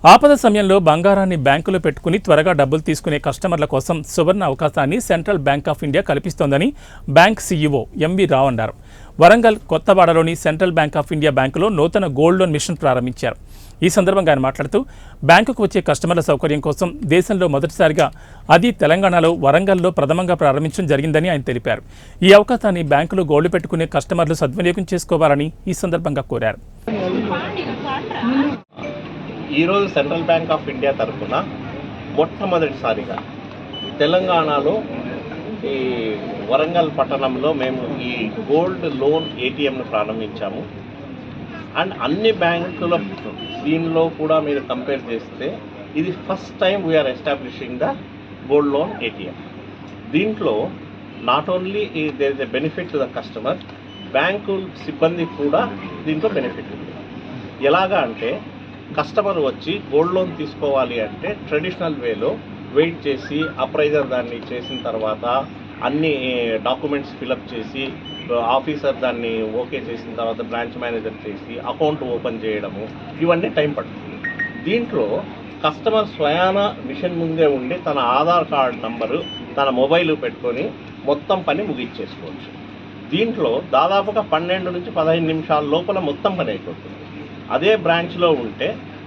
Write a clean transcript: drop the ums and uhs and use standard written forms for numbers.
ఆపద సమయంలో బంగారాన్ని బ్యాంకులో పెట్టుకుని త్వరగా డబ్బులు తీసుకునే కస్టమర్ల కోసం సువర్ణ అవకాశాన్ని సెంట్రల్ బ్యాంక్ ఆఫ్ ఇండియా కల్పిస్తోందని బ్యాంక్ సీఈఓ ఎంవి రావు అన్నారు. వరంగల్ కొత్తవాడలోని సెంట్రల్ బ్యాంక్ ఆఫ్ ఇండియా బ్యాంకులో నూతన గోల్డ్ లోన్ మిషన్ ప్రారంభించారు. ఈ సందర్భంగా ఆయన మాట్లాడుతూ బ్యాంకుకు వచ్చే కస్టమర్ల సౌకర్యం కోసం దేశంలో మొదటిసారిగా అది తెలంగాణలో వరంగల్లో ప్రథమంగా ప్రారంభించడం జరిగిందని ఆయన తెలిపారు. ఈ అవకాశాన్ని బ్యాంకులో గోల్డ్ పెట్టుకునే కస్టమర్లు సద్వినియోగం చేసుకోవాలని ఈ సందర్భంగా కోరారు. ఈరోజు సెంట్రల్ బ్యాంక్ ఆఫ్ ఇండియా తరఫున మొట్టమొదటిసారిగా తెలంగాణలో ఈ వరంగల్ పట్టణంలో మేము ఈ గోల్డ్ లోన్ ఏటీఎంను ప్రారంభించాము. అండ్ అన్ని బ్యాంకుల దీనిలో కూడా మీరు కంపేర్ చేస్తే ఇది first time we are establishing the gold loan ATM. దీంట్లో not only there is a benefit to the customer, bank సిబ్బందికి కూడా దీంట్లో బెనిఫిట్ ఉంది. ఎలాగా అంటే కస్టమర్ వచ్చి గోల్డ్ లోన్ తీసుకోవాలి అంటే ట్రెడిషనల్ వేలో వెయిట్ చేసి అప్రైజర్ దాన్ని చేసిన తర్వాత అన్ని డాక్యుమెంట్స్ ఫిలప్ చేసి ఆఫీసర్ దాన్ని ఓకే చేసిన తర్వాత బ్రాంచ్ మేనేజర్ చేసి అకౌంట్ ఓపెన్ చేయడము, ఇవన్నీ టైం పడుతుంది. దీంట్లో కస్టమర్ స్వయాన మిషన్ ముందే ఉండి తన ఆధార్ కార్డ్ నంబరు తన మొబైల్ పెట్టుకొని మొత్తం పని ముగించేసుకోవచ్చు. దీంట్లో దాదాపుగా 12 నుంచి 15 నిమిషాల లోపల మొత్తం పని అయిపోతుంది. అదే బ్రాంచ్లో ఉంటే